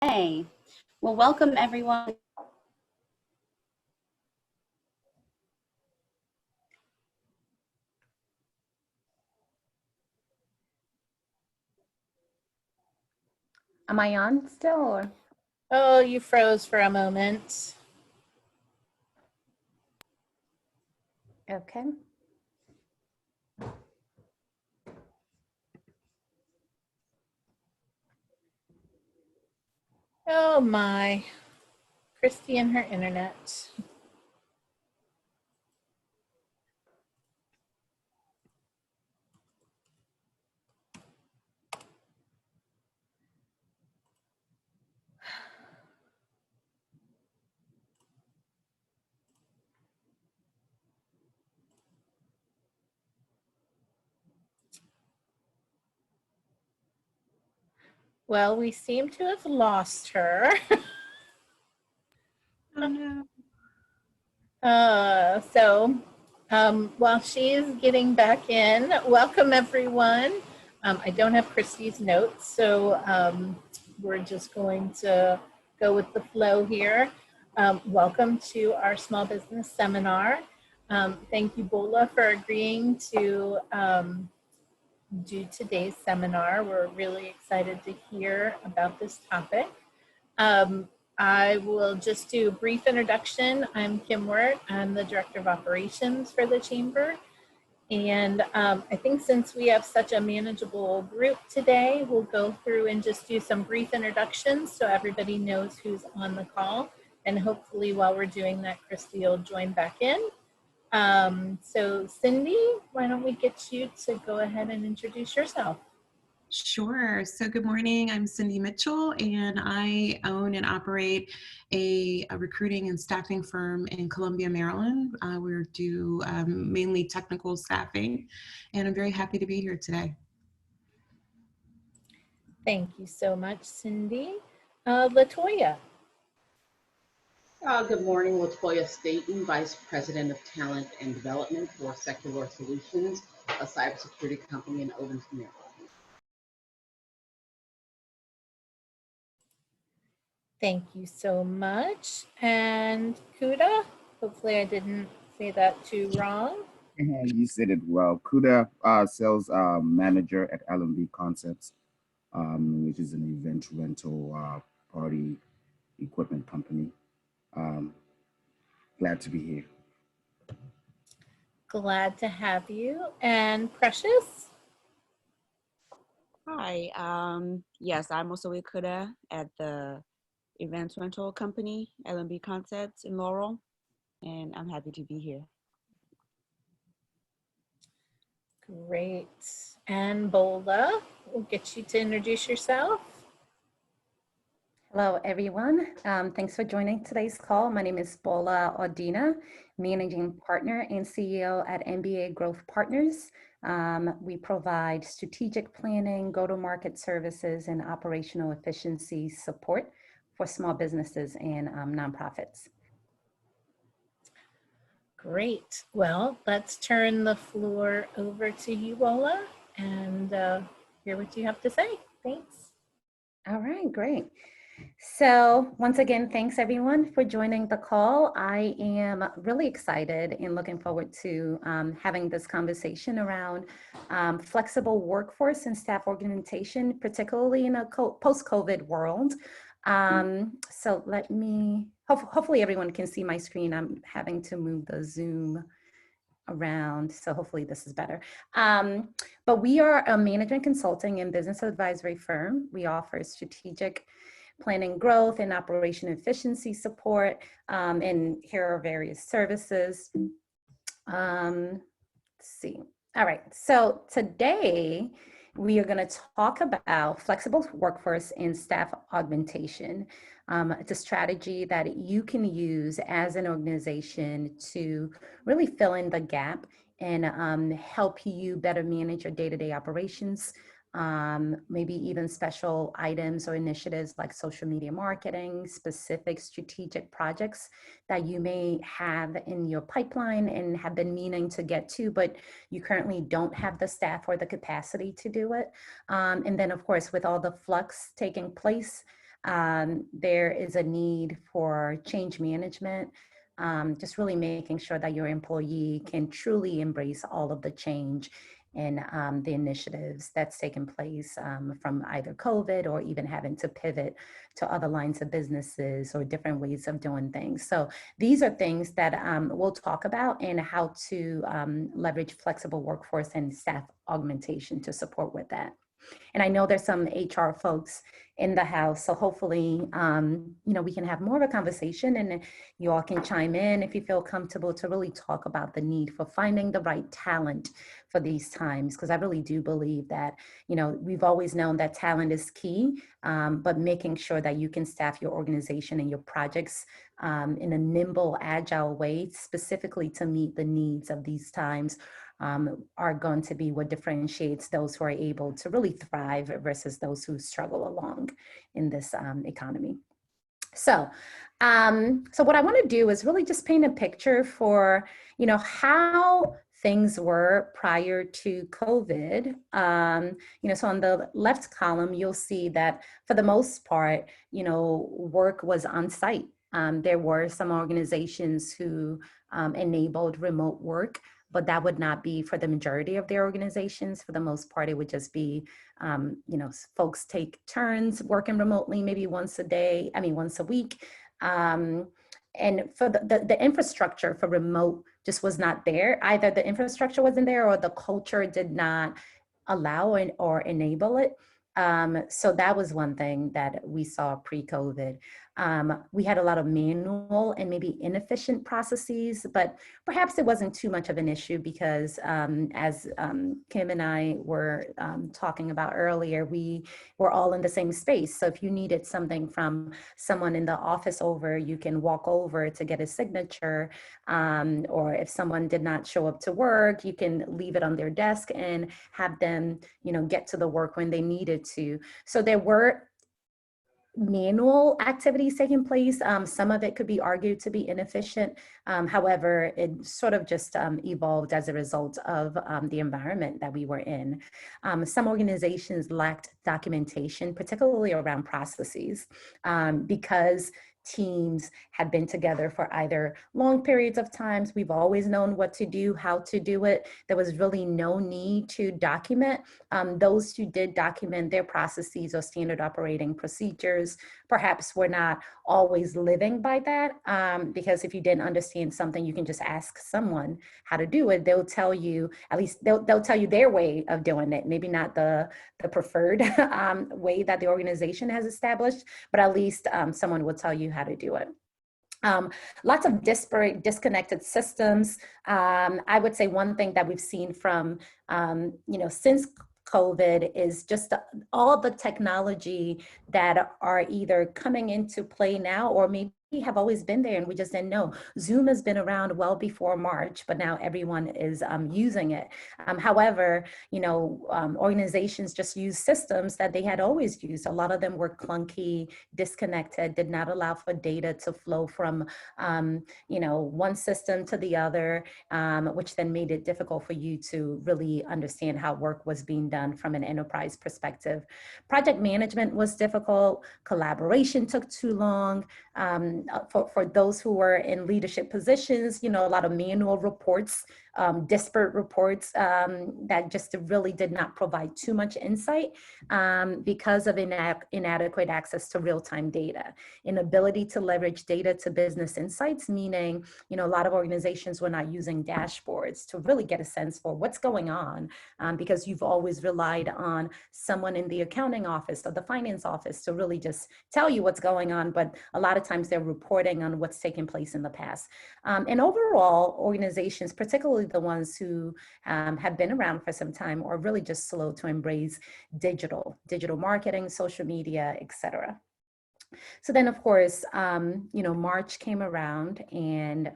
Okay, well, welcome everyone. Am I on still? Or? Oh, you froze for a moment. Okay. Oh my, Christy and her internet. Well, we seem to have lost her. Oh no. While she's getting back in, welcome everyone. I don't have Christy's notes, so we're just going to go with the flow here. Welcome to our small business seminar. Thank you, Bola, for agreeing to do today's seminar. We're really excited to hear about this topic. I will just do a brief introduction. I'm Kim Wirt. I'm the Director of Operations for the Chamber. And I think since we have such a manageable group today, we'll go through and just do some brief introductions so everybody knows who's on the call. And hopefully while we're doing that, Christy will join back in. So Cindy, why don't we get you to go ahead and introduce yourself? Sure. So good morning. I'm Cindy Mitchell, and I own and operate a recruiting and staffing firm in Columbia, Maryland. We do mainly technical staffing, and I'm very happy to be here today. Thank you so much, Cindy. Latoya. Good morning, Latoya Staten, Vice President of Talent and Development for Secular Solutions, a cybersecurity company in Owens, Maryland. Thank you so much. And Kuda, hopefully I didn't say that too wrong. You said it well. Kuda, sales manager at L&B Concepts, which is an event rental party equipment company. Glad to be here. Glad to have you. And Precious? Hi, yes, I'm also with Kuda at the event rental company, L&B Concepts in Laurel, and I'm happy to be here. Great. And Bola, we'll get you to introduce yourself. Hello, everyone. Thanks for joining today's call. My name is Bola Odina, Managing Partner and CEO at MBA Growth Partners. We provide strategic planning, go-to-market services, and operational efficiency support for small businesses and nonprofits. Great. Well, let's turn the floor over to you, Bola, and hear what you have to say. Thanks. All right, great. So once again, thanks everyone for joining the call. I am really excited and looking forward to having this conversation around flexible workforce and staff augmentation, particularly in a post-COVID world. So let me, hopefully everyone can see my screen. I'm having to move the Zoom around, so hopefully this is better. But we are a management consulting and business advisory firm. We offer strategic planning growth and operation efficiency support, and here are various services. Let's see. All right, so today we are going to talk about flexible workforce and staff augmentation. It's a strategy that you can use as an organization to really fill in the gap and help you better manage your day-to-day operations. Maybe even special items or initiatives like social media marketing, specific strategic projects that you may have in your pipeline and have been meaning to get to, but you currently don't have the staff or the capacity to do it. And then of course, with all the flux taking place There is a need for change management, just really making sure that your employee can truly embrace all of the change and the initiatives that's taken place from either COVID or even having to pivot to other lines of businesses or different ways of doing things. So these are things that we'll talk about, and how to leverage flexible workforce and staff augmentation to support with that. And I know there's some HR folks in the house, so hopefully, we can have more of a conversation, and you all can chime in if you feel comfortable to really talk about the need for finding the right talent for these times. Because I really do believe that, we've always known that talent is key, but making sure that you can staff your organization and your projects in a nimble, agile way, specifically to meet the needs of these times, are going to be what differentiates those who are able to really thrive versus those who struggle along in this economy. So what I want to do is really just paint a picture for, how things were prior to COVID. So on the left column, you'll see that for the most part, work was on site. There were some organizations who enabled remote work, but that would not be for the majority of their organizations. For the most part, it would just be, folks take turns working remotely, maybe once a week. And for the infrastructure for remote just was not there. Either the infrastructure wasn't there or the culture did not allow or enable it. So that was one thing that we saw pre-COVID. We had a lot of manual and maybe inefficient processes, but perhaps it wasn't too much of an issue because as Kim and I were talking about earlier, we were all in the same space. So if you needed something from someone in the office over, you can walk over to get a signature. Or if someone did not show up to work, you can leave it on their desk and have them, get to the work when they needed to. So there were manual activities taking place. Some of it could be argued to be inefficient. However, it sort of just evolved as a result of the environment that we were in. Some organizations lacked documentation, particularly around processes, because teams had been together for either long periods of times. We've always known what to do, how to do it. There was really no need to document. Those who did document their processes or standard operating procedures perhaps were not always living by that, because if you didn't understand something, you can just ask someone how to do it. They'll tell you, at least they'll tell you their way of doing it, maybe not the preferred way that the organization has established, but at least someone will tell you how to do it. Lots of disparate, disconnected systems. I would say one thing that we've seen from, since COVID is just all the technology that are either coming into play now or maybe have always been there and we just didn't know. Zoom has been around well before March, but now everyone is using it. However, organizations just use systems that they had always used. A lot of them were clunky, disconnected, did not allow for data to flow from, one system to the other, which then made it difficult for you to really understand how work was being done from an enterprise perspective. Project management was difficult. Collaboration took too long. For those who were in leadership positions, a lot of manual reports, disparate reports that just really did not provide too much insight because of inadequate access to real-time data. Inability to leverage data to business insights, meaning, a lot of organizations were not using dashboards to really get a sense for what's going on, because you've always relied on someone in the accounting office or the finance office to really just tell you what's going on, but a lot of times they're reporting on what's taken place in the past. And overall, organizations, particularly the ones who have been around for some time, are really just slow to embrace digital marketing, social media, etc. So then, of course, March came around and,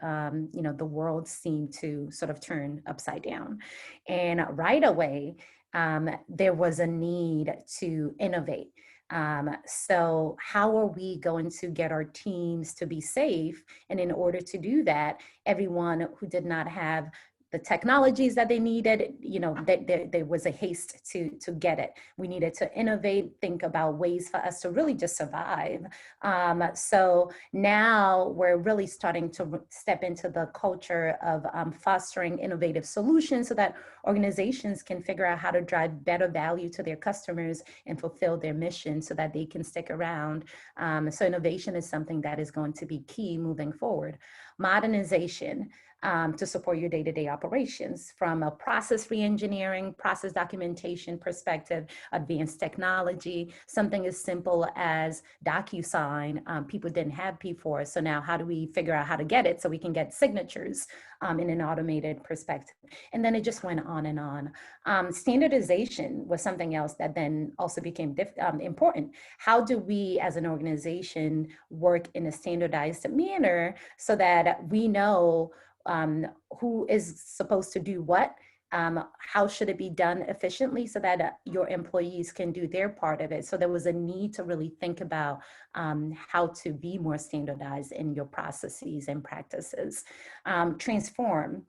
the world seemed to sort of turn upside down. And right away, there was a need to innovate. So how are we going to get our teams to be safe? And in order to do that, everyone who did not have the technologies that they needed, you know, there was a haste to get it. We needed to innovate, think about ways for us to really just survive. So now we're really starting to step into the culture of fostering innovative solutions so that organizations can figure out how to drive better value to their customers and fulfill their mission so that they can stick around. So innovation is something that is going to be key moving forward. Modernization. To support your day-to-day operations from a process re-engineering, process documentation perspective, advanced technology, something as simple as DocuSign. People didn't have before, so now how do we figure out how to get it so we can get signatures in an automated perspective? And then it just went on and on. Standardization was something else that then also became important. How do we as an organization work in a standardized manner so that we know who is supposed to do what, how should it be done efficiently so that your employees can do their part of it. So there was a need to really think about how to be more standardized in your processes and practices. Transform.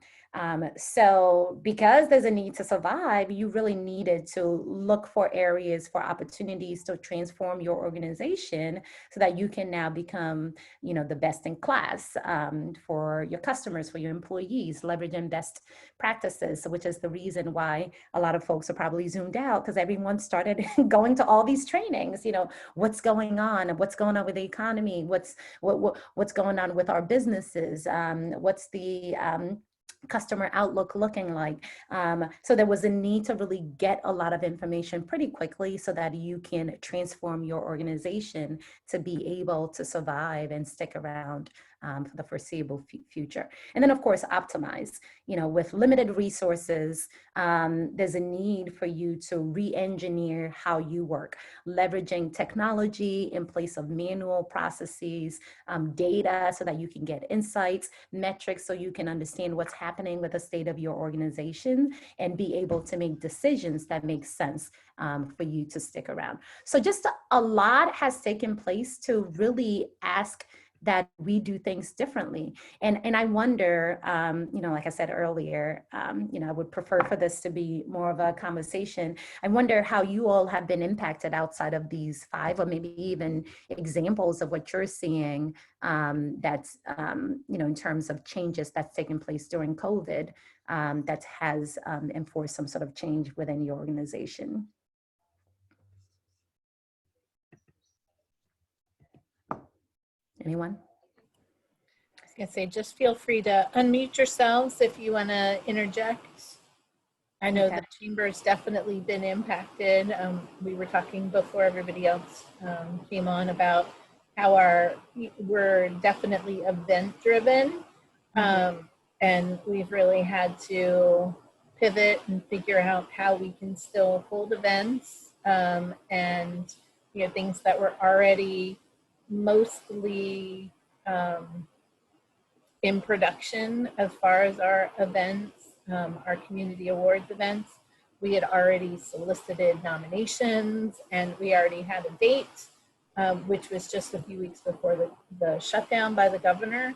So because there's a need to survive, you really needed to look for areas for opportunities to transform your organization so that you can now become, you know, the best in class for your customers, for your employees, leveraging best practices, which is the reason why a lot of folks are probably zoomed out because everyone started going to all these trainings, you know, what's going on with the economy, what's going on with our businesses, what's the customer outlook looking like. So there was a need to really get a lot of information pretty quickly so that you can transform your organization to be able to survive and stick around for the foreseeable future. And then of course, optimize. You know, with limited resources, there's a need for you to re-engineer how you work, leveraging technology in place of manual processes, data so that you can get insights, metrics so you can understand what's happening with the state of your organization and be able to make decisions that make sense for you to stick around. So just a lot has taken place to really ask that we do things differently. And I wonder, you know, like I said earlier, you know, I would prefer for this to be more of a conversation. I wonder how you all have been impacted outside of these 5 or maybe even examples of what you're seeing that's, you know, in terms of changes that's taken place during COVID that has enforced some sort of change within your organization. Anyone? I was gonna say, just feel free to unmute yourselves if you want to interject. I know Okay. the chamber's definitely been impacted. We were talking before everybody else came on about how we're definitely event driven. And we've really had to pivot and figure out how we can still hold events and, you know, things that were already mostly in production as far as our events, our community awards events. We had already solicited nominations and we already had a date, which was just a few weeks before the shutdown by the governor.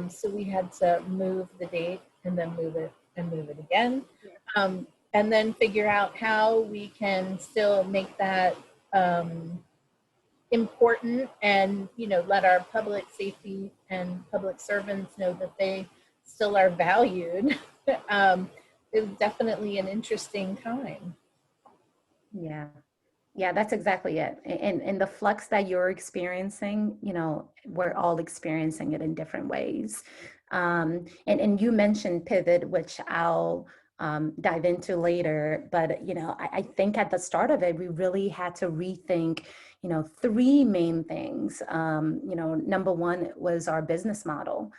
So we had to move the date and then move it again. And then figure out how we can still make that important and, you know, let our public safety and public servants know that they still are valued. It was definitely an interesting time. Yeah, that's exactly it. And the flux that you're experiencing, you know, we're all experiencing it in different ways. And you mentioned pivot, which I'll dive into later. But, you know, I think at the start of it, we really had to rethink, you know, 3 main things. You know, number 1 was our business model.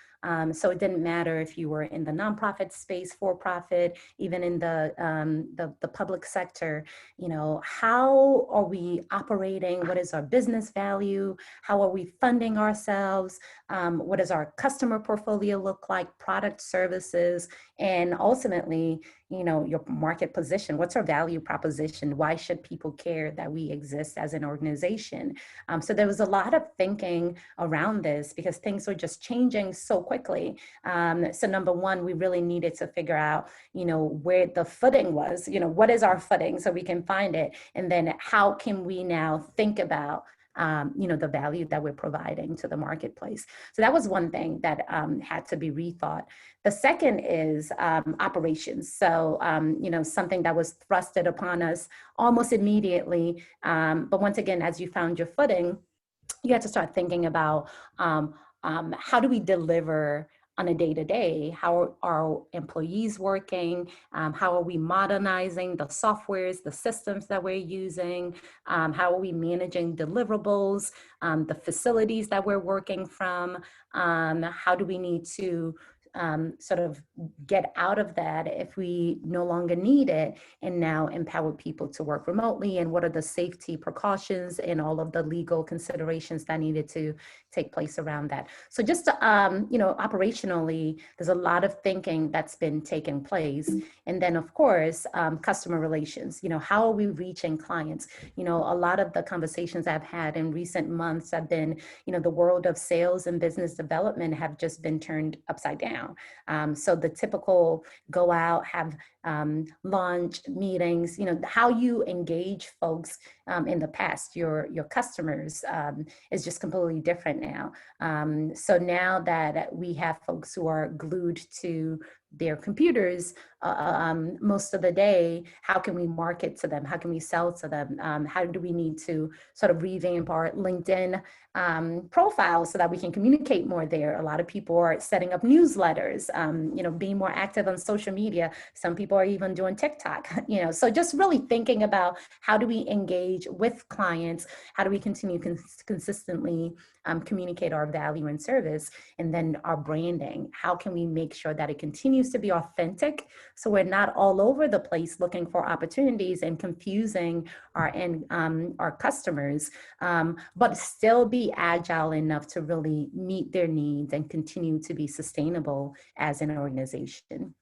So it didn't matter if you were in the nonprofit space, for profit, even in the public sector. You know, how are we operating? What is our business value? How are we funding ourselves? What does our customer portfolio look like? Product, services, and ultimately, your market position? What's our value proposition? Why should people care that we exist as an organization? So there was a lot of thinking around this because things were just changing so quickly. So number one, we really needed to figure out, where the footing was, what is our footing so we can find it? And then how can we now think about the value that we're providing to the marketplace. So that was one thing that had to be rethought. The second is operations. So, something that was thrusted upon us almost immediately. But once again, as you found your footing, you have to start thinking about how do we deliver on a day-to-day? How are our employees working? How are we modernizing the softwares, the systems that we're using? How are we managing deliverables, the facilities that we're working from? How do we need to sort of get out of that if we no longer need it and now empower people to work remotely? And what are the safety precautions and all of the legal considerations that needed to take place around that? So just, operationally, there's a lot of thinking that's been taking place. And then of course, customer relations, how are we reaching clients? A lot of the conversations I've had in recent months have been, the world of sales and business development have just been turned upside down. So the typical go out, have lunch, meetings, how you engage folks in the past, your customers, is just completely different now. So now that we have folks who are glued to their computers most of the day, how can we market to them? How can we sell to them? How do we need to sort of revamp our LinkedIn profiles so that we can communicate more there? A lot of people are setting up newsletters, being more active on social media. Some people are even doing TikTok, so just really thinking about how do we engage with clients? How do we continue consistently communicate our value and service? And then our branding, how can we make sure that it continues to be authentic so we're not all over the place looking for opportunities and confusing our customers, but still be agile enough to really meet their needs and continue to be sustainable as an organization.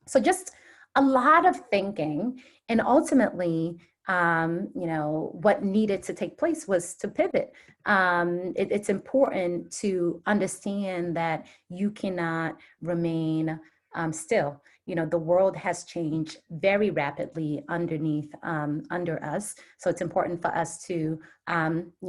So just a lot of thinking, and ultimately, what needed to take place was to pivot. It's important to understand that you cannot remain still. The world has changed very rapidly under us. So it's important for us to,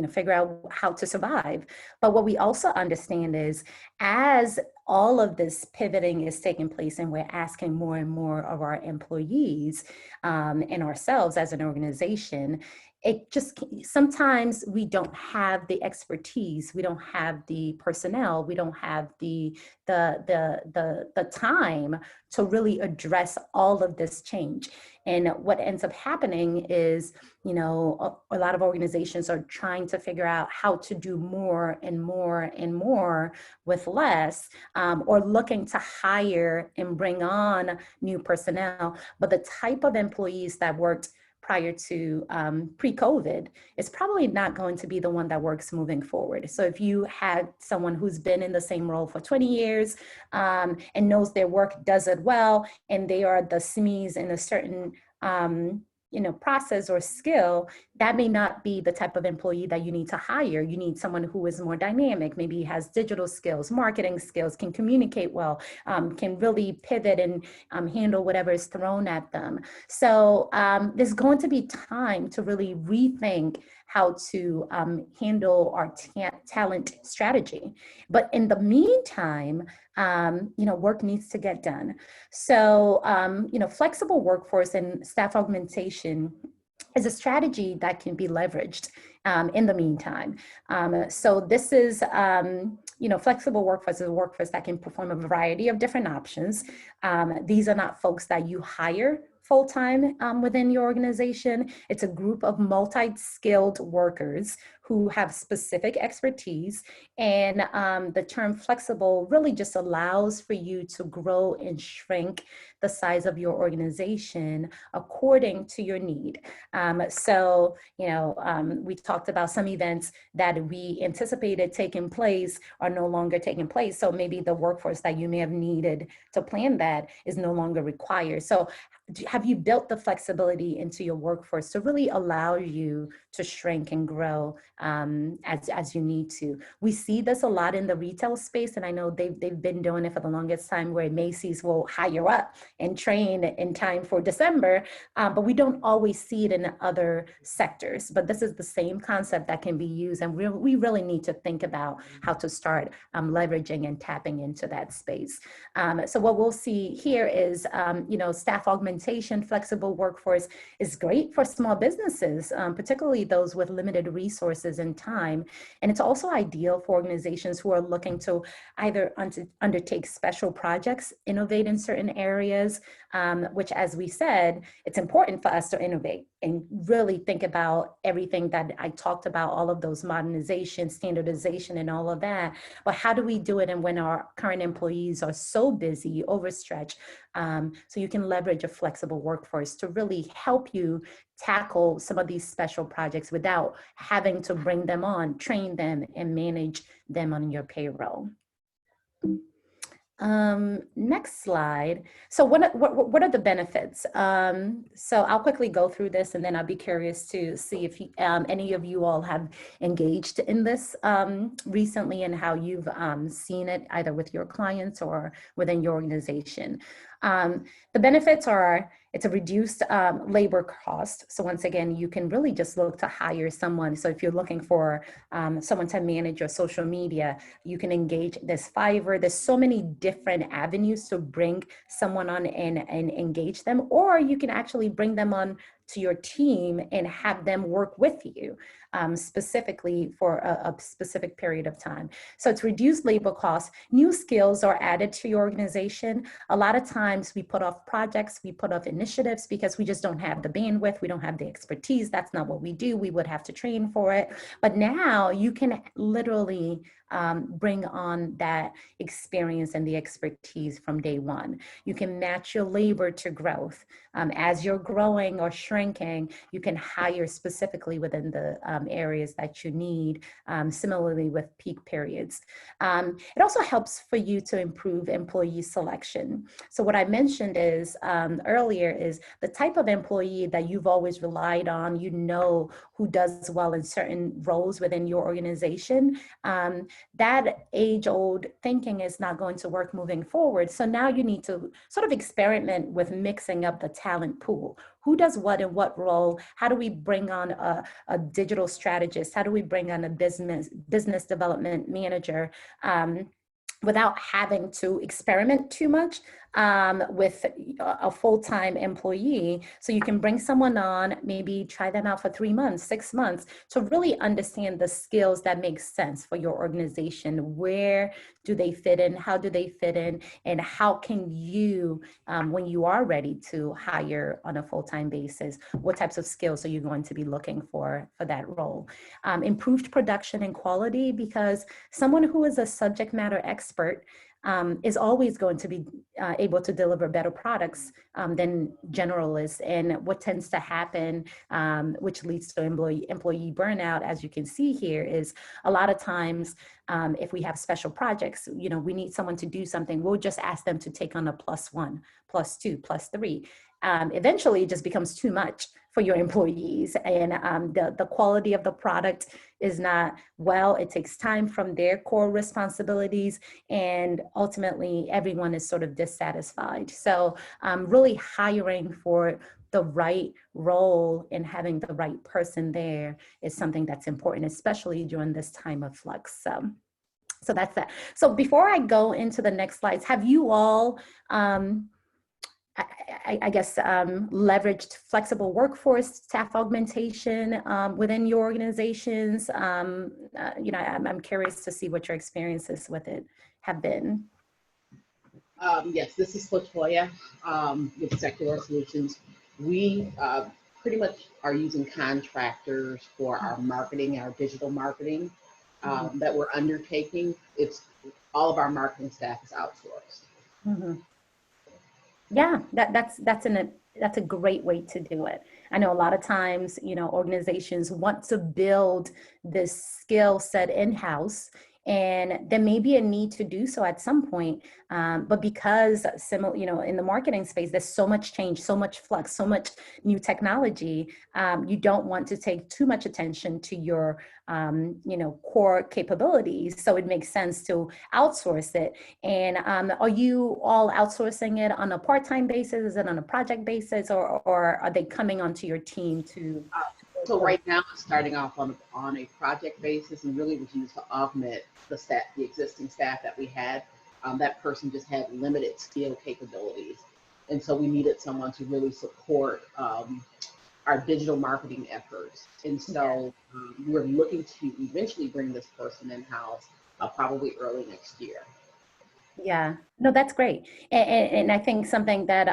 figure out how to survive. But what we also understand is as all of this pivoting is taking place and we're asking more and more of our employees and ourselves as an organization, it just, sometimes we don't have the expertise, we don't have the personnel, we don't have the time to really address all of this change. And what ends up happening is, a lot of organizations are trying to figure out how to do more and more and more with less, or looking to hire and bring on new personnel. But the type of employees that worked prior to pre-COVID is probably not going to be the one that works moving forward. So if you had someone who's been in the same role for 20 years and knows their work, does it well, and they are the SMEs in a certain process or skill, that may not be the type of employee that you need to hire. You need someone who is more dynamic, maybe has digital skills, marketing skills, can communicate well, can really pivot and handle whatever is thrown at them. So there's going to be time to really rethink how to handle our talent strategy. But in the meantime, work needs to get done. So, flexible workforce and staff augmentation is a strategy that can be leveraged in the meantime. So this is, flexible workforce is a workforce that can perform a variety of different options. These are not folks that you hire full-time within your organization. It's a group of multi-skilled workers who have specific expertise. And the term flexible really just allows for you to grow and shrink the size of your organization according to your need. So, we talked about some events that we anticipated taking place are no longer taking place. So maybe the workforce that you may have needed to plan that is no longer required. So have you built the flexibility into your workforce to really allow you to shrink and grow as you need to? We see this a lot in the retail space, and I know they've been doing it for the longest time, where Macy's will hire up and train in time for December, but we don't always see it in other sectors. But this is the same concept that can be used, and we really need to think about how to start leveraging and tapping into that space. So what we'll see here is, staff augmentation, flexible workforce is great for small businesses, particularly those with limited resources and time. And it's also ideal for organizations who are looking to either undertake special projects, innovate in certain areas, which, as we said, it's important for us to innovate and really think about everything that I talked about, all of those modernization, standardization, and all of that. But how do we do it? And when our current employees are so busy, overstretched, so you can leverage a flexible workforce to really help you tackle some of these special projects without having to bring them on, train them, and manage them on your payroll. Next slide. So what are the benefits? So I'll quickly go through this, and then I'll be curious to see if any of you all have engaged in this recently, and how you've seen it either with your clients or within your organization. The benefits are, it's a reduced labor cost. So once again, you can really just look to hire someone. So if you're looking for someone to manage your social media, you can engage this Fiverr. There's so many different avenues to bring someone on and engage them, or you can actually bring them on to your team and have them work with you specifically for a specific period of time. So it's reduced labor costs. New skills are added to your organization. A lot of times we put off projects, we put off initiatives because we just don't have the bandwidth, we don't have the expertise. That's not what we do. We would have to train for it. But now you can literally bring on that experience and the expertise from day one. You can match your labor to growth. As you're growing or shrinking, you can hire specifically within the areas that you need, similarly with peak periods. It also helps for you to improve employee selection. So what I mentioned is earlier is the type of employee that you've always relied on, who does well in certain roles within your organization. That age-old thinking is not going to work moving forward. So now you need to sort of experiment with mixing up the talent pool. Who does what in what role? How do we bring on a digital strategist? How do we bring on a business development manager without having to experiment too much with a full-time employee? So you can bring someone on, maybe try them out for 3 months, 6 months, to really understand the skills that make sense for your organization. Where do they fit in? How do they fit in? And how can you, when you are ready to hire on a full-time basis, what types of skills are you going to be looking for that role? Improved production and quality, because someone who is a subject matter expert is always going to be able to deliver better products than generalists. And what tends to happen, which leads to employee burnout, as you can see here, is a lot of times if we have special projects, we need someone to do something, we'll just ask them to take on a +1, +2, +3. Eventually it just becomes too much for your employees, and the quality of the product is not well. It takes time from their core responsibilities, and ultimately everyone is sort of dissatisfied. So really hiring for the right role and having the right person there is something that's important, especially during this time of flux. So that's that. So before I go into the next slides, have you all I guess, leveraged flexible workforce, staff augmentation within your organizations? I'm curious to see what your experiences with it have been. Yes, this is Latoya with Secular Solutions. We pretty much are using contractors for our marketing, our digital marketing that we're undertaking. It's all of our marketing staff is outsourced. Mm-hmm. Yeah, that's a great way to do it. I know a lot of times, organizations want to build this skill set in-house, and there may be a need to do so at some point. But because in the marketing space, there's so much change, so much flux, so much new technology. You don't want to take too much attention to your, core capabilities. So it makes sense to outsource it. And are you all outsourcing it on a part-time basis? Is it on a project basis, or are they coming onto your team to? So right now, it's starting off on a project basis, and really was used to augment the existing staff that we had. That person just had limited skill capabilities, and so we needed someone to really support our digital marketing efforts. And so we're looking to eventually bring this person in-house probably early next year. Yeah, no, that's great. And I think something that,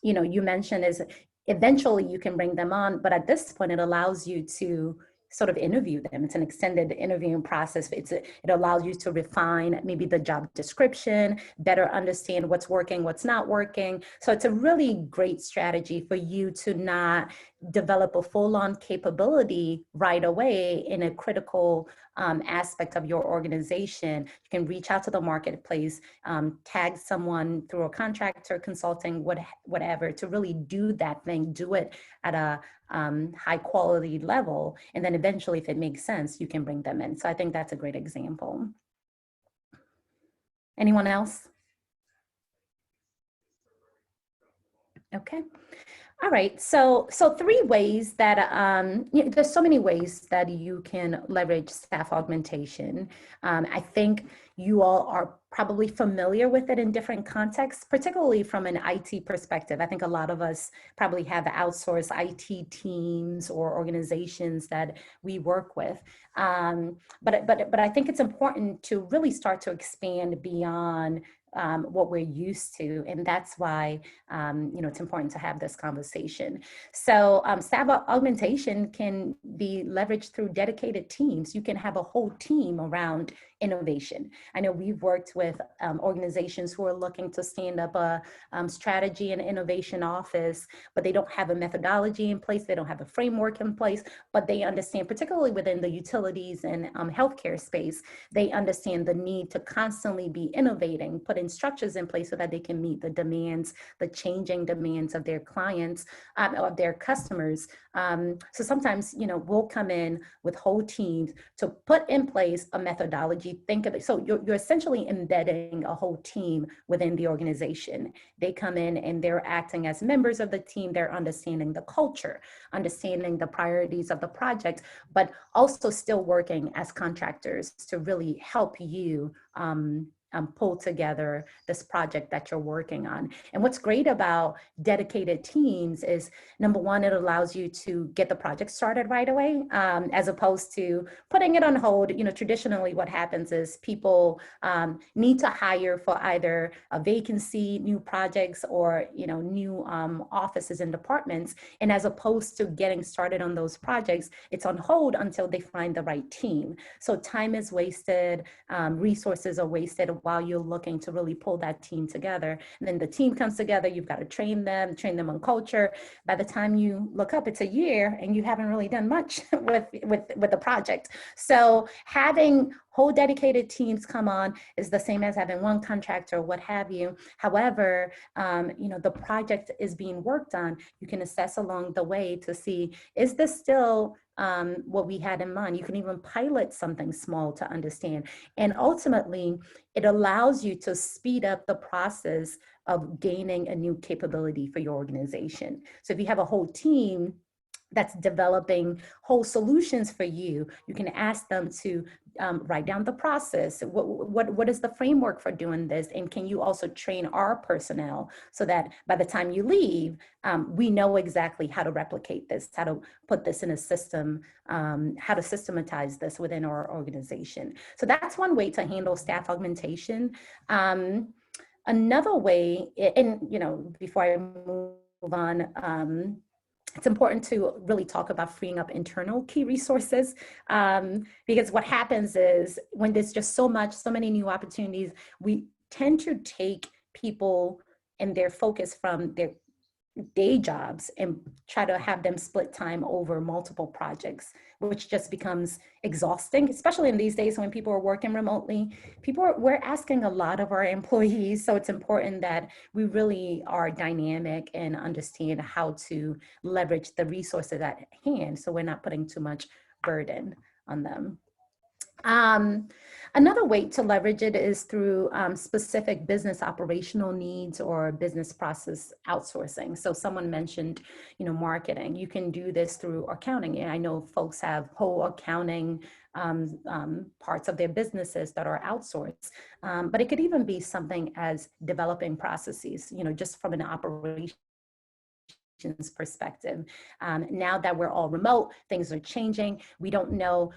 you mentioned is eventually you can bring them on, but at this point it allows you to sort of interview them. It's an extended interviewing process. It allows you to refine maybe the job description, better understand what's working, what's not working. So it's a really great strategy for you to not develop a full-on capability right away in a critical aspect of your organization. You can reach out to the marketplace, tag someone through a contractor, consulting, whatever, to really do that thing, do it at a high quality level. And then eventually, if it makes sense, you can bring them in. So I think that's a great example. Anyone else? Okay. All right, so three ways that, there's so many ways that you can leverage staff augmentation. I think you all are probably familiar with it in different contexts, particularly from an IT perspective. I think a lot of us probably have outsourced IT teams or organizations that we work with. But I think it's important to really start to expand beyond what we're used to. And that's why, it's important to have this conversation. So staff augmentation can be leveraged through dedicated teams. You can have a whole team around innovation. I know we've worked with organizations who are looking to stand up a strategy and innovation office, but they don't have a methodology in place. They don't have a framework in place, but they understand, particularly within the utilities and healthcare space, they understand the need to constantly be innovating, putting structures in place so that they can meet the demands, the changing demands of their clients, of their customers. So sometimes, we'll come in with whole teams to put in place a methodology. Think of it. So you're essentially embedding a whole team within the organization. They come in and they're acting as members of the team. They're understanding the culture, understanding the priorities of the project, but also still working as contractors to really help you pull together this project that you're working on. And what's great about dedicated teams is, number one, it allows you to get the project started right away, as opposed to putting it on hold. Traditionally what happens is people need to hire for either a vacancy, new projects, or new offices and departments. And as opposed to getting started on those projects, it's on hold until they find the right team. So time is wasted, resources are wasted while you're looking to really pull that team together. And then the team comes together, you've got to train them on culture. By the time you look up, it's a year and you haven't really done much with the project. So having whole dedicated teams come on is the same as having one contractor, what have you. However, the project is being worked on. You can assess along the way to see, is this still what we had in mind? You can even pilot something small to understand. And ultimately, it allows you to speed up the process of gaining a new capability for your organization. So if you have a whole team that's developing whole solutions for you, you can ask them to write down the process. What is the framework for doing this? And can you also train our personnel so that by the time you leave, we know exactly how to replicate this, how to put this in a system, how to systematize this within our organization. So that's one way to handle staff augmentation. Another way, and before I move on, it's important to really talk about freeing up internal key resources, because what happens is when there's just so many new opportunities, we tend to take people and their focus from their day jobs and try to have them split time over multiple projects, which just becomes exhausting, especially in these days when people are working remotely. We're asking a lot of our employees, so it's important that we really are dynamic and understand how to leverage the resources at hand so we're not putting too much burden on them. Another way to leverage it is through specific business operational needs or business process outsourcing. So someone mentioned, marketing. You can do this through accounting. And I know folks have whole accounting parts of their businesses that are outsourced, but it could even be something as developing processes, just from an operation perspective. Now that we're all remote, things are changing. We don't know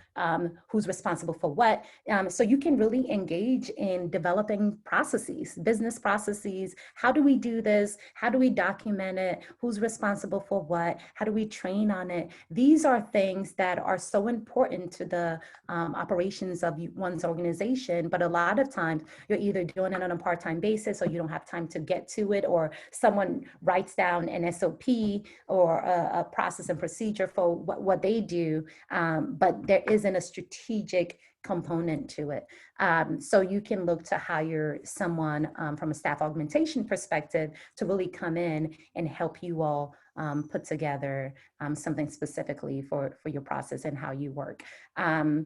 who's responsible for what. So you can really engage in developing processes, business processes. How do we do this? How do we document it? Who's responsible for what? How do we train on it? These are things that are so important to the operations of one's organization. But a lot of times you're either doing it on a part-time basis or you don't have time to get to it, or someone writes down an SOP or a process and procedure for what they do, but there isn't a strategic component to it. So you can look to hire someone from a staff augmentation perspective to really come in and help you all put together something specifically for your process and how you work. How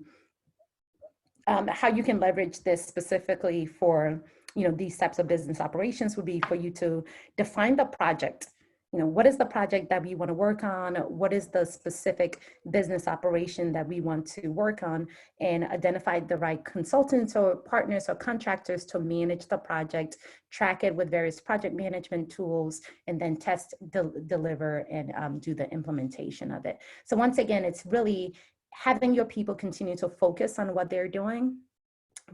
you can leverage this specifically for these types of business operations would be for you to define the project. What is the project that we want to work on? What is the specific business operation that we want to work on? And identify the right consultants or partners or contractors to manage the project, track it with various project management tools, and then test, deliver, and do the implementation of it. So once again, it's really having your people continue to focus on what they're doing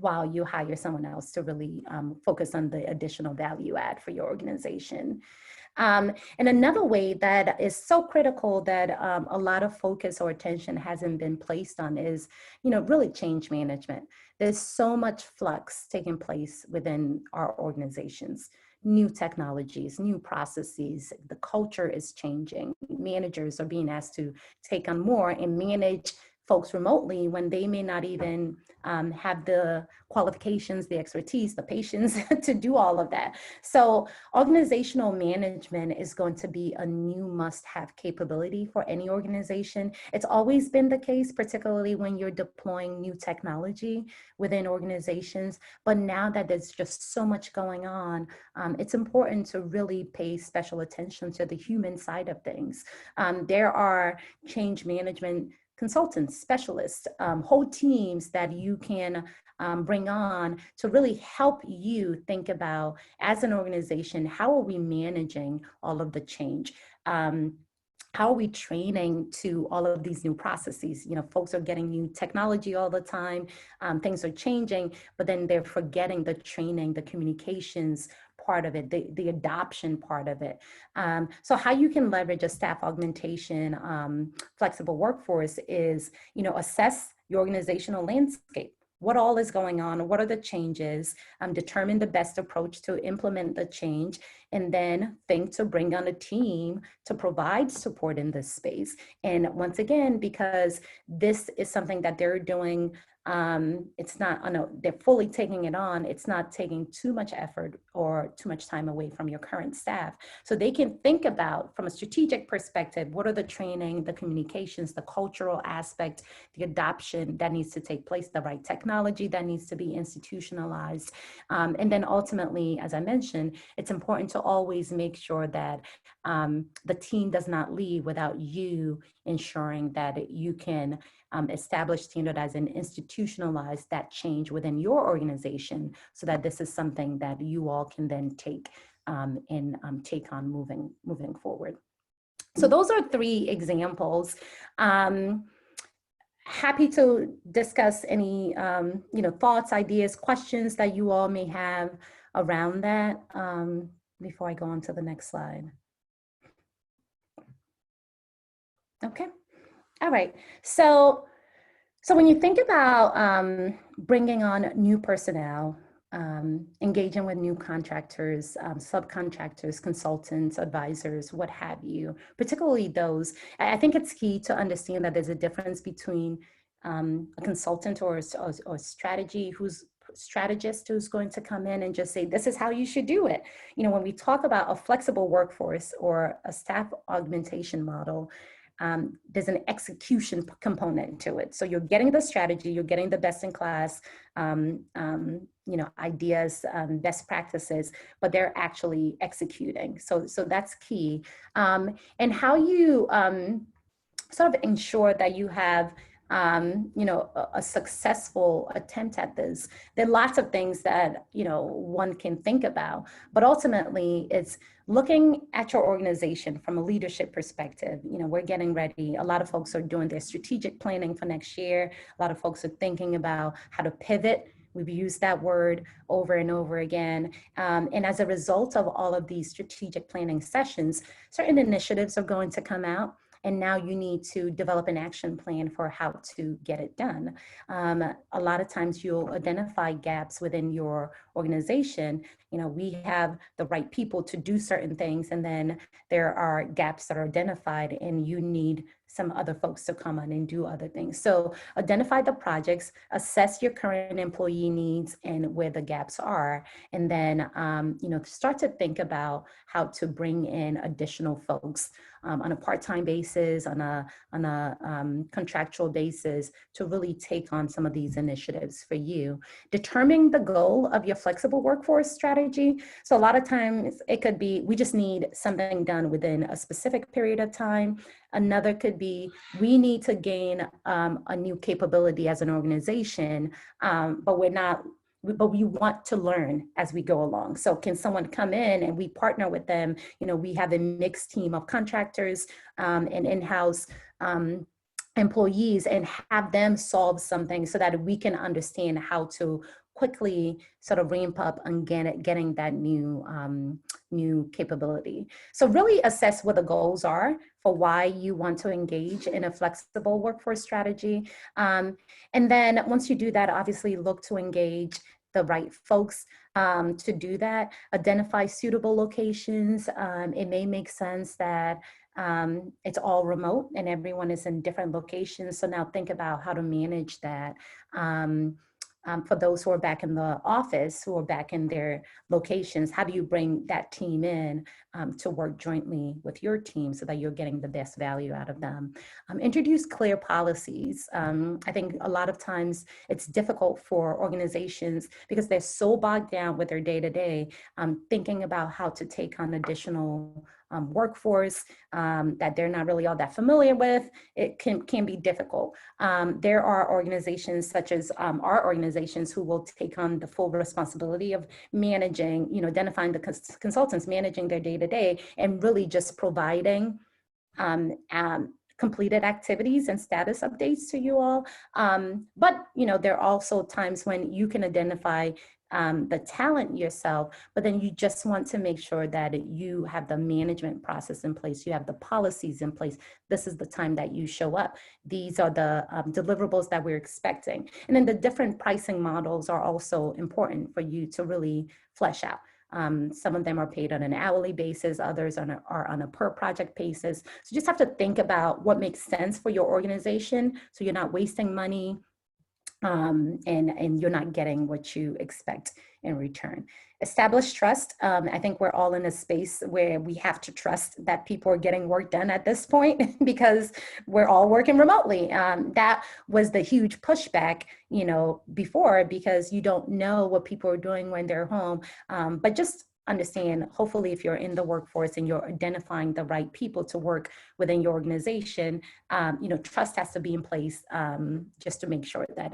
while you hire someone else to really focus on the additional value add for your organization. And another way that is so critical that a lot of focus or attention hasn't been placed on is, really change management. There's so much flux taking place within our organizations. New technologies, new processes, the culture is changing. Managers are being asked to take on more and manage folks remotely when they may not even have the qualifications, the expertise, the patience to do all of that. So organizational management is going to be a new must-have capability for any organization. It's always been the case, particularly when you're deploying new technology within organizations. But now that there's just so much going on, it's important to really pay special attention to the human side of things. There are change management consultants, specialists, whole teams that you can bring on to really help you think about, as an organization, how are we managing all of the change? How are we training to all of these new processes? Folks are getting new technology all the time. Things are changing, but then they're forgetting the training, the communications part of it, the adoption part of it. So how you can leverage a staff augmentation flexible workforce is, assess your organizational landscape. What all is going on? What are the changes? Determine the best approach to implement the change, and then think to bring on a team to provide support in this space. And once again, because this is something that they're doing, it's not, they're fully taking it on. It's not taking too much effort or too much time away from your current staff. So they can think about, from a strategic perspective, what are the training, the communications, the cultural aspect, the adoption that needs to take place, the right technology that needs to be institutionalized. And then ultimately, as I mentioned, it's important to always make sure that the team does not leave without you ensuring that you can establish, standardize, and institutionalize that change within your organization, so that this is something that you all can then take and take on moving forward. So those are 3 examples. Happy to discuss any thoughts, ideas, questions that you all may have around that before I go on to the next slide. Okay. All right. So when you think about bringing on new personnel, engaging with new contractors, subcontractors, consultants, advisors, what have you, particularly those, I think it's key to understand that there's a difference between a consultant or strategist who's going to come in and just say, this is how you should do it. You know, when we talk about a flexible workforce or a staff augmentation model, there's an execution component to it. So you're getting the strategy, you're getting the best in class, ideas, best practices, but they're actually executing. So that's key. And how you sort of ensure that you have a successful attempt at this. There are lots of things that, one can think about, but ultimately it's looking at your organization from a leadership perspective. We're getting ready. A lot of folks are doing their strategic planning for next year. A lot of folks are thinking about how to pivot. We've used that word over and over again. And as a result of all of these strategic planning sessions, certain initiatives are going to come out. And now you need to develop an action plan for how to get it done. A lot of times you'll identify gaps within your organization. We have the right people to do certain things, and then there are gaps that are identified and you need some other folks to come on and do other things. So identify the projects, assess your current employee needs and where the gaps are, and then start to think about how to bring in additional folks on a part-time basis, on a contractual basis, to really take on some of these initiatives for you. Determining the goal of your flexible workforce strategy. So a lot of times it could be, we just need something done within a specific period of time. Another could be, we need to gain a new capability as an organization, but we want to learn as we go along. So can someone come in and we partner with them? We have a mixed team of contractors and in-house employees, and have them solve something so that we can understand how to quickly sort of ramp up and getting that new capability. So really assess what the goals are for why you want to engage in a flexible workforce strategy. And then once you do that, obviously look to engage the right folks to do that. Identify suitable locations. It may make sense that it's all remote and everyone is in different locations. So now think about how to manage that. For those who are back in the office, who are back in their locations, how do you bring that team in to work jointly with your team so that you're getting the best value out of them? Introduce clear policies. I think a lot of times it's difficult for organizations because they're so bogged down with their day-to-day, thinking about how to take on additional workforce that they're not really all that familiar with. It can be difficult. There are organizations such as our organizations who will take on the full responsibility of managing, identifying the consultants, managing their day-to-day, and really just providing completed activities and status updates to you all. But there are also times when you can identify the talent yourself, but then you just want to make sure that you have the management process in place, you have the policies in place. This is the time that you show up. These are the deliverables that we're expecting. And then the different pricing models are also important for you to really flesh out. Some of them are paid on an hourly basis, others are on a per project basis. So you just have to think about what makes sense for your organization so you're not wasting money and you're not getting what you expect in return. Establish trust. I think we're all in a space where we have to trust that people are getting work done at this point because we're all working remotely. That was the huge pushback, before, because you don't know what people are doing when they're home. But just understand, hopefully, if you're in the workforce and you're identifying the right people to work within your organization, trust has to be in place just to make sure that,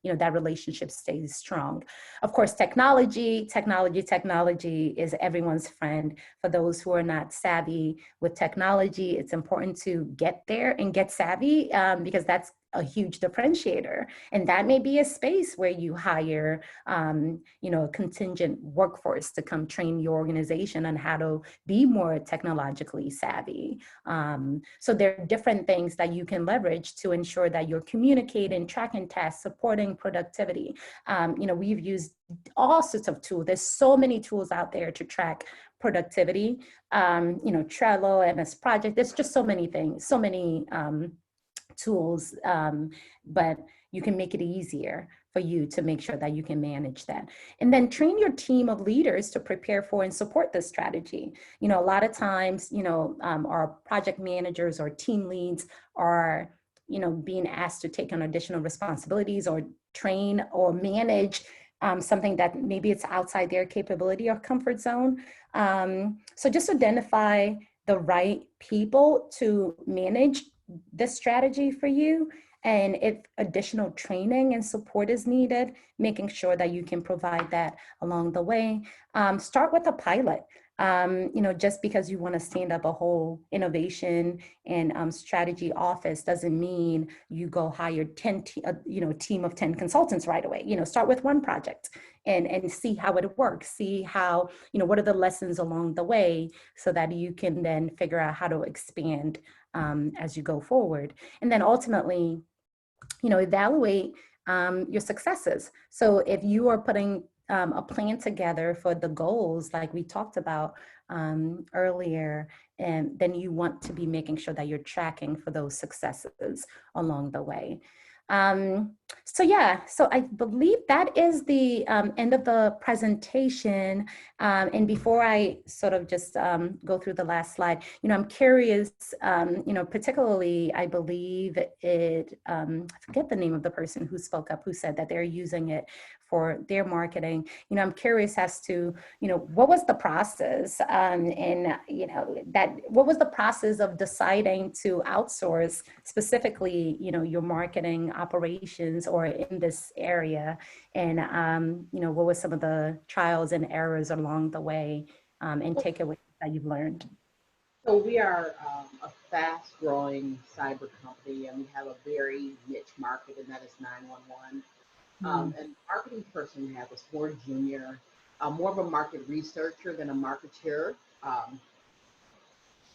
that relationship stays strong. Of course, technology is everyone's friend. For those who are not savvy with technology, it's important to get there and get savvy because that's a huge differentiator. And that may be a space where you hire, you know, a contingent workforce to come train your organization on how to be more technologically savvy. So there are different things that you can leverage to ensure that you're communicating, tracking tasks, supporting productivity. You know, we've used all sorts of tools. There's so many tools out there to track productivity. You know, Trello, MS Project, there's just so many things, so many tools, but you can make it easier for you to make sure that you can manage that. And then train your team of leaders to prepare for and support this strategy. You know, a lot of times, you know, our project managers or team leads are, you know, being asked to take on additional responsibilities or train or manage something that maybe it's outside their capability or comfort zone. So just identify the right people to manage this strategy for you. And if additional training and support is needed, making sure that you can provide that along the way. Start with a pilot. You know, just because you want to stand up a whole innovation and strategy office doesn't mean you go hire 10, you know, team of 10 consultants right away. You know, start with one project and see how it works. See how, you know, what are the lessons along the way so that you can then figure out how to expand as you go forward. And then ultimately, you know, evaluate your successes. So if you are putting a plan together for the goals, like we talked about earlier, and then you want to be making sure that you're tracking for those successes along the way. So yeah, so I believe that is the end of the presentation. And before I sort of just go through the last slide, you know, I'm curious, you know, particularly, I believe it, I forget the name of the person who spoke up, who said that they're using it for their marketing. You know, I'm curious as to, you know, what was the process and, you know, what was the process of deciding to outsource specifically, you know, your marketing operations or in this area? And, you know, what were some of the trials and errors along the way and takeaways that you've learned? So we are a fast-growing cyber company, and we have a very niche market, and that is 911. And the marketing person we have is more junior, more of a market researcher than a marketeer.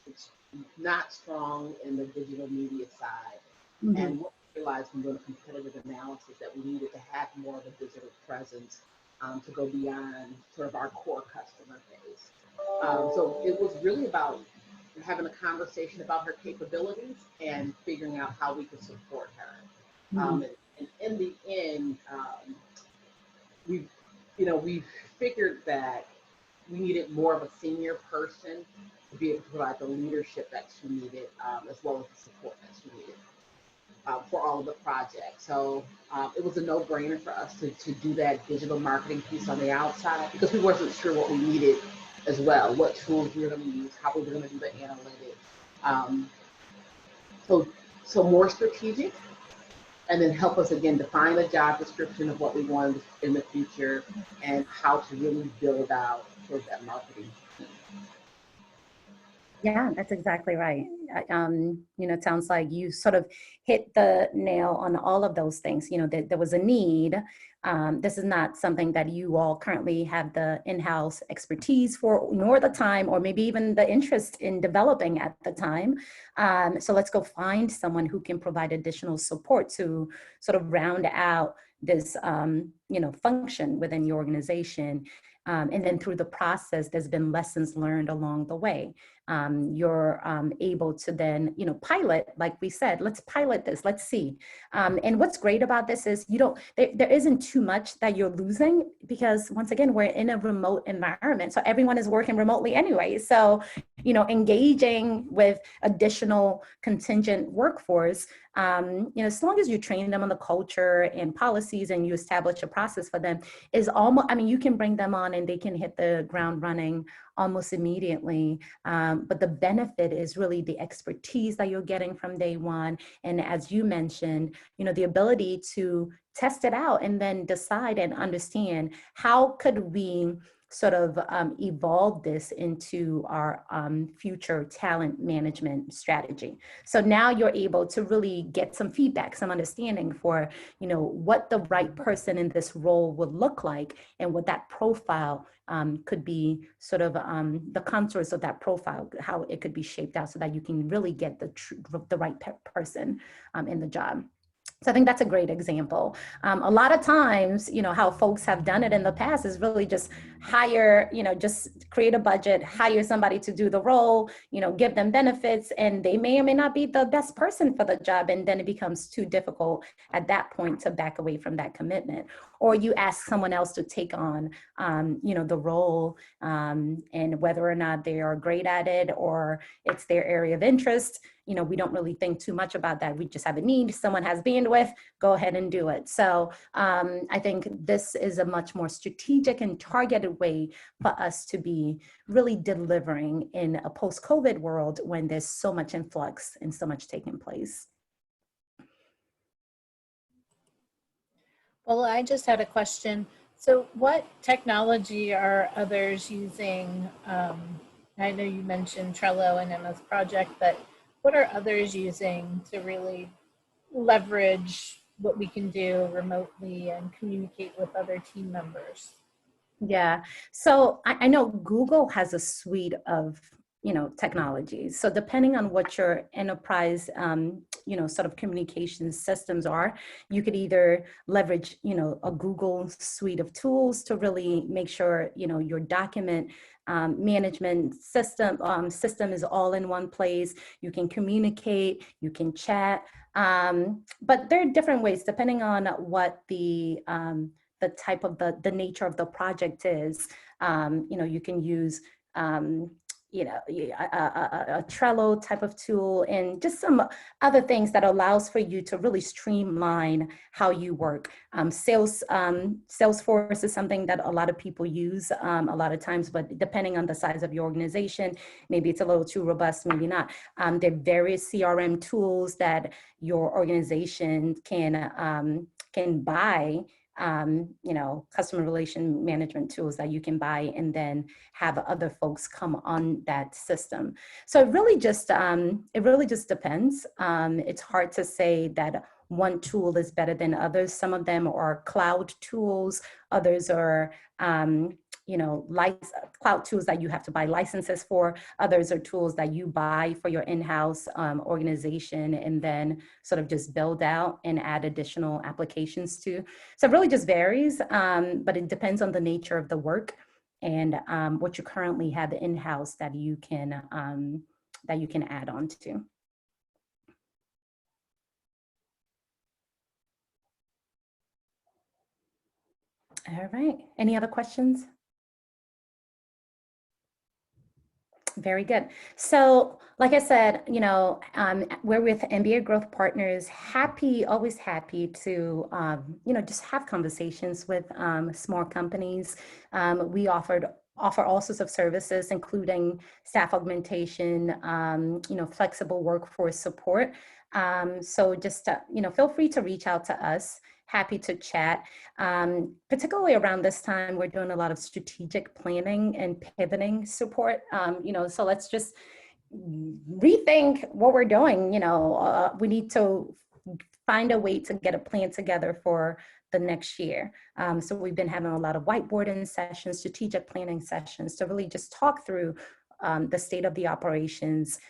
It's not strong in the digital media side. And what we realized when doing a competitive analysis that we needed to have more of a digital presence to go beyond sort of our core customer base. So it was really about having a conversation about her capabilities and figuring out how we could support her. And in the end, we've figured that we needed more of a senior person to be able to provide the leadership that she needed, as well as the support that she needed for all of the projects. So it was a no-brainer for us to do that digital marketing piece on the outside, because we wasn't sure what we needed as well, what tools we were going to use, how we were going to do the analytics. So more strategic, and then help us again define a job description of what we wanted in the future and how to really build out sort of that marketing team. Yeah, that's exactly right. You know, it sounds like you sort of hit the nail on all of those things. You know, there was a need. This is not something that you all currently have the in-house expertise for, nor the time, or maybe even the interest in developing at the time. So let's go find someone who can provide additional support to sort of round out this, you know, function within your organization. And then through the process, there's been lessons learned along the way. You're able to then, you know, pilot, like we said, let's pilot this, let's see. And what's great about this is there isn't too much that you're losing, because once again, we're in a remote environment. So everyone is working remotely anyway. So, you know, engaging with additional contingent workforce, you know, as long as you train them on the culture and policies and you establish a process for them, is almost, I mean, you can bring them on and they can hit the ground running almost immediately. But the benefit is really the expertise that you're getting from day one. And as you mentioned, you know, the ability to test it out and then decide and understand how could we sort of evolve this into our future talent management strategy. So now you're able to really get some feedback, some understanding for, you know, what the right person in this role would look like and what that profile could be, sort of the contours of that profile, how it could be shaped out so that you can really get the right person in the job. So I think that's a great example. A lot of times, you know, how folks have done it in the past is really just hire, you know, just create a budget, hire somebody to do the role, you know, give them benefits, and they may or may not be the best person for the job. And then it becomes too difficult at that point to back away from that commitment. Or you ask someone else to take on, you know, the role, and whether or not they are great at it or it's their area of interest, you know, we don't really think too much about that. We just have a need, someone has bandwidth, go ahead and do it. So I think this is a much more strategic and targeted way for us to be really delivering in a post-COVID world when there's so much influx and so much taking place. Well, I just had a question. So what technology are others using? I know you mentioned Trello and MS Project, but what are others using to really leverage what we can do remotely and communicate with other team members? Yeah, so I know Google has a suite of, you know, technologies. So depending on what your enterprise, you know, sort of communication systems are, you could either leverage, you know, a Google suite of tools to really make sure, you know, your document management system is all in one place. You can communicate, you can chat, but there are different ways depending on what the type of the nature of the project is. You know, you can use, you know, a Trello type of tool and just some other things that allows for you to really streamline how you work. Salesforce is something that a lot of people use a lot of times, but depending on the size of your organization, maybe it's a little too robust, maybe not. There are various CRM tools that your organization can buy, you know, customer relation management tools that you can buy and then have other folks come on that system. So it really just depends. It's hard to say that one tool is better than others. Some of them are cloud tools. Others are, you know, cloud tools that you have to buy licenses for. Others are tools that you buy for your in-house organization and then sort of just build out and add additional applications to. So it really just varies, but it depends on the nature of the work and what you currently have in-house that you can add on to. All right, any other questions? Very good. So like I said, you know, we're with MBA Growth Partners, always happy to, you know, just have conversations with small companies. We offer all sorts of services, including staff augmentation, you know, flexible workforce support. So just, you know, feel free to reach out to us. Happy to chat. Particularly around this time, we're doing a lot of strategic planning and pivoting support. You know, so let's just rethink what we're doing. You know, we need to find a way to get a plan together for the next year. So we've been having a lot of whiteboarding sessions, strategic planning sessions to really just talk through the state of the operations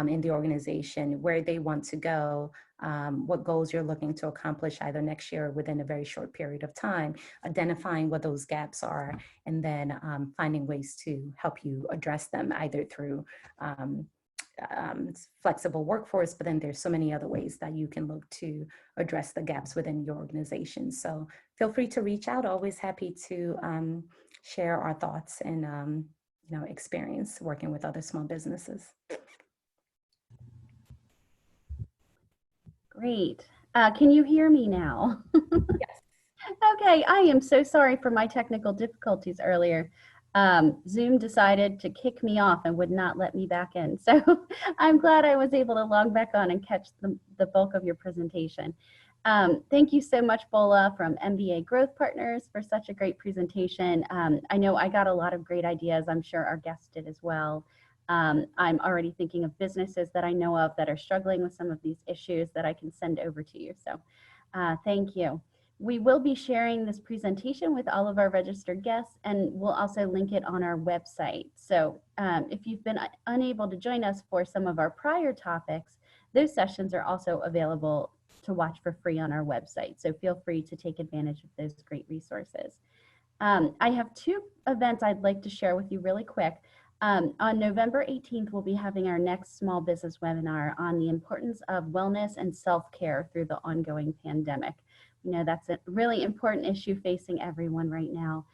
in the organization, where they want to go, what goals you're looking to accomplish either next year or within a very short period of time, identifying what those gaps are, and then finding ways to help you address them either through flexible workforce, but then there's so many other ways that you can look to address the gaps within your organization. So feel free to reach out. Always happy to share our thoughts and you know, experience working with other small businesses. Great. Can you hear me now? Yes. Okay, I am so sorry for my technical difficulties earlier. Zoom decided to kick me off and would not let me back in. So I'm glad I was able to log back on and catch the bulk of your presentation. Thank you so much, Bola from MBA Growth Partners, for such a great presentation. I know I got a lot of great ideas. I'm sure our guests did as well. I'm already thinking of businesses that I know of that are struggling with some of these issues that I can send over to you. So thank you. We will be sharing this presentation with all of our registered guests, and we'll also link it on our website. So if you've been unable to join us for some of our prior topics, those sessions are also available to watch for free on our website. So feel free to take advantage of those great resources. I have two events I'd like to share with you really quick. On November 18th, we'll be having our next small business webinar on the importance of wellness and self-care through the ongoing pandemic. You know, that's a really important issue facing everyone right now.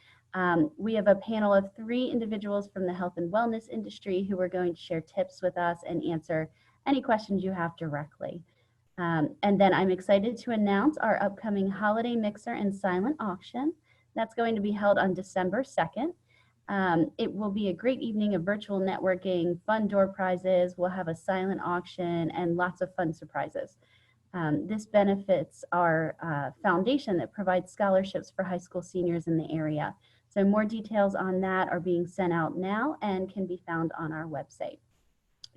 We have a panel of 3 individuals from the health and wellness industry who are going to share tips with us and answer any questions you have directly. And then I'm excited to announce our upcoming holiday mixer and silent auction. That's going to be held on December 2nd. It will be a great evening of virtual networking, fun door prizes. We'll have a silent auction and lots of fun surprises. This benefits our foundation that provides scholarships for high school seniors in the area. So more details on that are being sent out now and can be found on our website.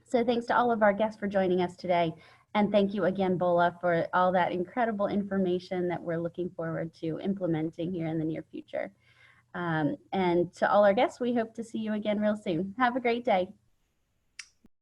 So thanks to all of our guests for joining us today. And thank you again, Bola, for all that incredible information that we're looking forward to implementing here in the near future. And to all our guests, we hope to see you again real soon. Have a great day.